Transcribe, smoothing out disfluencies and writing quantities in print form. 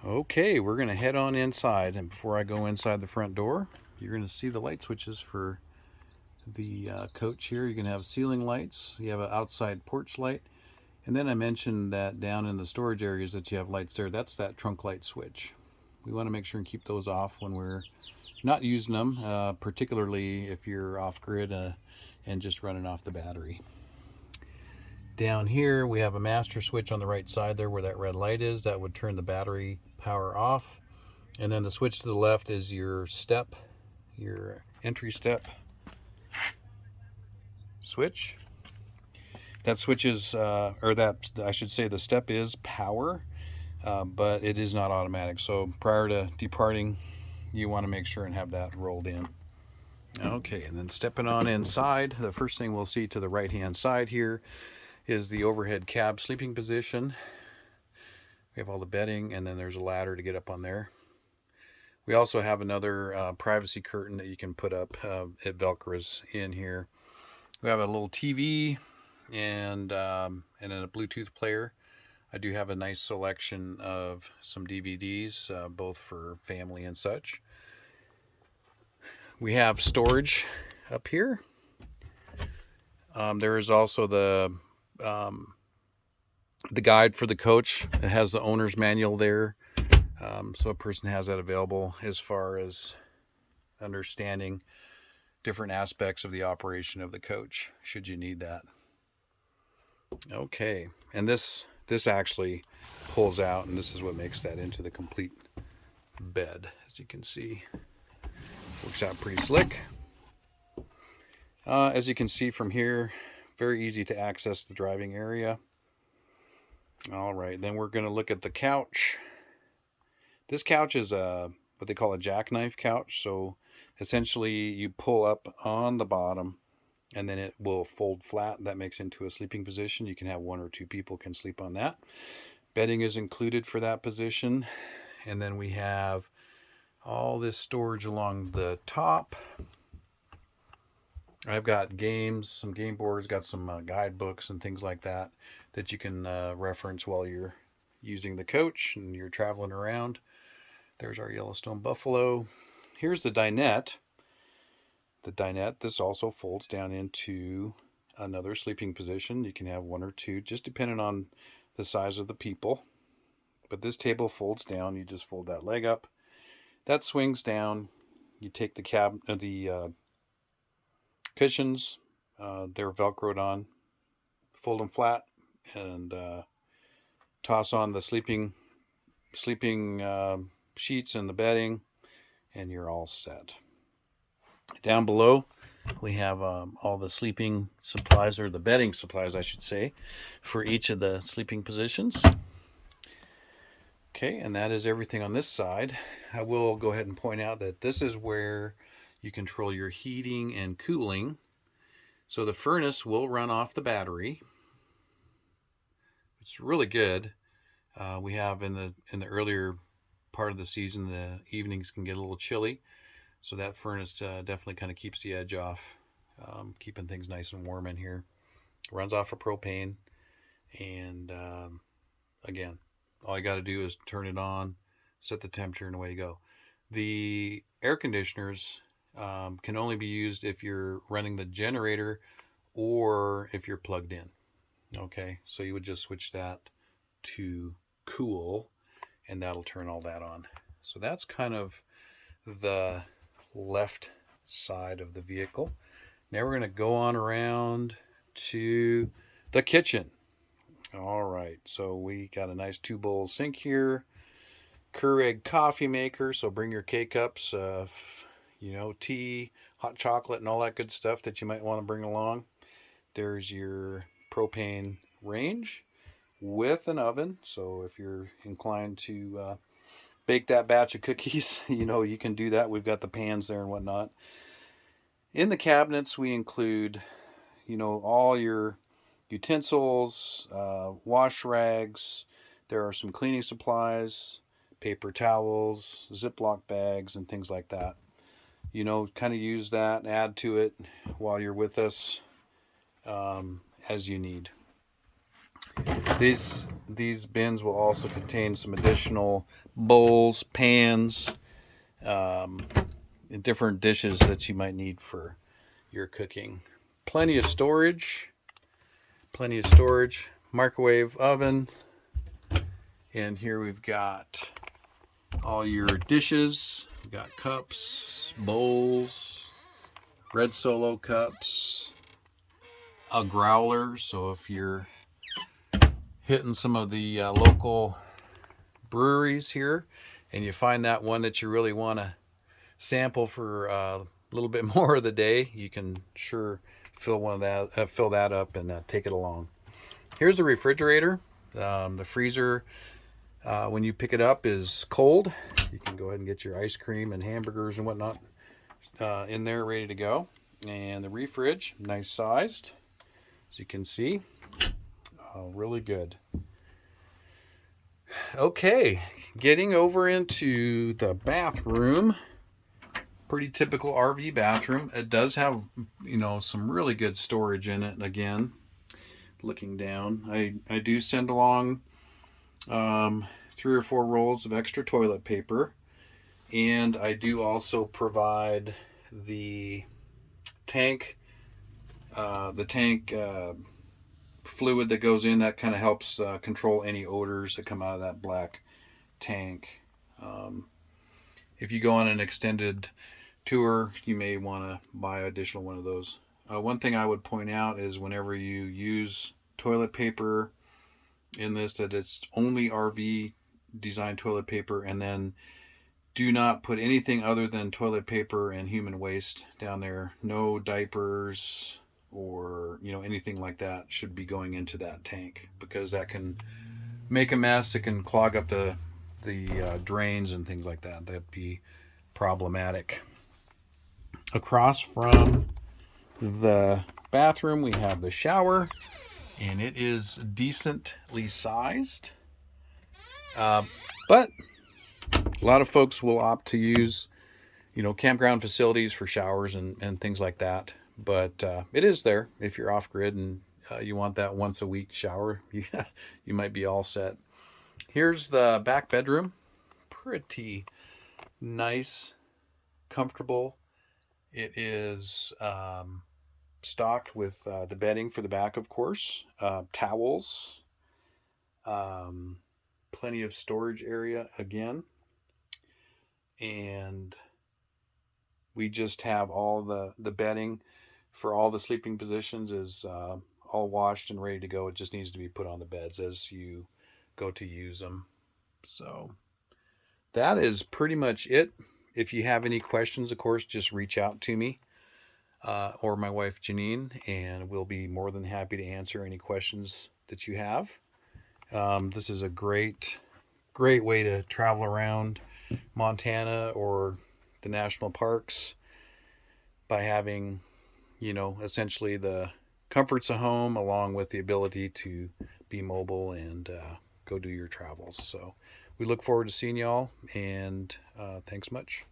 Okay, we're going to head on inside, and before I go inside the front door, you're going to see the light switches for the coach here. You're going to have ceiling lights, you have an outside porch light, and then I mentioned that down in the storage areas that you have lights there. That's that trunk light switch. We want to make sure and keep those off when we're not using them, particularly if you're off grid and just running off the battery. Down here we have a master switch on the right side there where that red light is. That would turn the battery power off. And then the switch to the left is your step, your entry step switch. That switch is, or that I should say the step is power, but it is not automatic. So prior to departing, you want to make sure and have that rolled in. Okay, and then stepping on inside, the first thing we'll see to the right hand side here is the overhead cab sleeping position. We have all the bedding, and then there's a ladder to get up on there. We also have another privacy curtain that you can put up. It velcros in here. We have a little TV and then a Bluetooth player. I do have a nice selection of some DVDs, both for family and such. We have storage up here. There is also the guide for the coach. It has the owner's manual there, so a person has that available as far as understanding different aspects of the operation of the coach, should you need that. Okay, and this actually pulls out, and this is what makes that into the complete bed. As you can see, works out pretty slick. As you can see from here, very easy to access the driving area. All right, then we're going to look at the couch. This couch is what they call a jackknife couch. So essentially you pull up on the bottom and then it will fold flat. That makes into a sleeping position. You can have one or two people can sleep on that. Bedding is included for that position. And then we have all this storage along the top. I've got games, some game boards, got some guidebooks and things like that you can reference while you're using the coach and you're traveling around. There's our Yellowstone buffalo. Here's the dinette. The dinette, this also folds down into another sleeping position. You can have one or two, just depending on the size of the people. But this table folds down. You just fold that leg up. That swings down. You take the cushions. They're Velcroed on. Fold them flat and toss on the sleeping sheets and the bedding, and you're all set. Down below, we have all the sleeping supplies, or the bedding supplies, I should say, for each of the sleeping positions. Okay, and that is everything on this side. I will go ahead and point out that this is where you control your heating and cooling. So the furnace will run off the battery. It's really good. We have in the earlier part of the season, the evenings can get a little chilly, so that furnace definitely kind of keeps the edge off, keeping things nice and warm in here. Runs off of propane, and again, all you got to do is turn it on, set the temperature, and away you go. The air conditioners can only be used if you're running the generator or if you're plugged in. Okay, so you would just switch that to cool, and that'll turn all that on. So that's kind of the left side of the vehicle. Now we're going to go on around to the kitchen. All right, so we got a nice 2-bowl sink here. Keurig coffee maker, so bring your K-cups, tea, hot chocolate, and all that good stuff that you might want to bring along. There's your propane range with an oven, so if you're inclined to bake that batch of cookies, you can do that. We've got the pans there and whatnot. In the cabinets, we include, all your utensils, wash rags. There are some cleaning supplies, paper towels, Ziploc bags, and things like that. Kind of use that, add to it while you're with us as you need. These bins will also contain some additional bowls, pans, um, and different dishes that you might need for your cooking. Plenty of storage. Plenty of storage. Microwave oven. And here we've got all your dishes. We've got cups, bowls, red Solo cups, a growler. So if you're hitting some of the local breweries here and you find that one that you really want to sample for a little bit more of the day, you can sure fill that up and take it along. Here's the refrigerator. The freezer, when you pick it up, is cold. You can go ahead and get your ice cream and hamburgers and whatnot in there ready to go. And the refridge, nice sized, as you can see. Really good. Okay, getting over into the bathroom. Pretty typical RV bathroom. It does have, some really good storage in it. Again, looking down, I do send along 3 or 4 rolls of extra toilet paper, and I do also provide the tank fluid that goes in that kind of helps control any odors that come out of that black tank. If you go on an extended tour, you may want to buy an additional one of those. One thing I would point out is whenever you use toilet paper in this, that it's only RV designed toilet paper, and then do not put anything other than toilet paper and human waste down there. No diapers or anything like that should be going into that tank, because that can make a mess. It can clog up the drains and things like that. That'd be problematic. Across from the bathroom, we have the shower, and it is decently sized. But a lot of folks will opt to use, campground facilities for showers and things like that. But it is there if you're off grid and you want that once a week shower. You might be all set. Here's the back bedroom. Pretty nice, comfortable. It is stocked with the bedding for the back, of course, towels, plenty of storage area again, and we just have all the bedding for all the sleeping positions is all washed and ready to go. It just needs to be put on the beds as you go to use them. So that is pretty much it. If you have any questions, of course, just reach out to me or my wife Janine, and we'll be more than happy to answer any questions that you have. This is a great way to travel around Montana or the national parks by having, essentially the comforts of home along with the ability to be mobile and go do your travels. So we look forward to seeing y'all, and thanks much.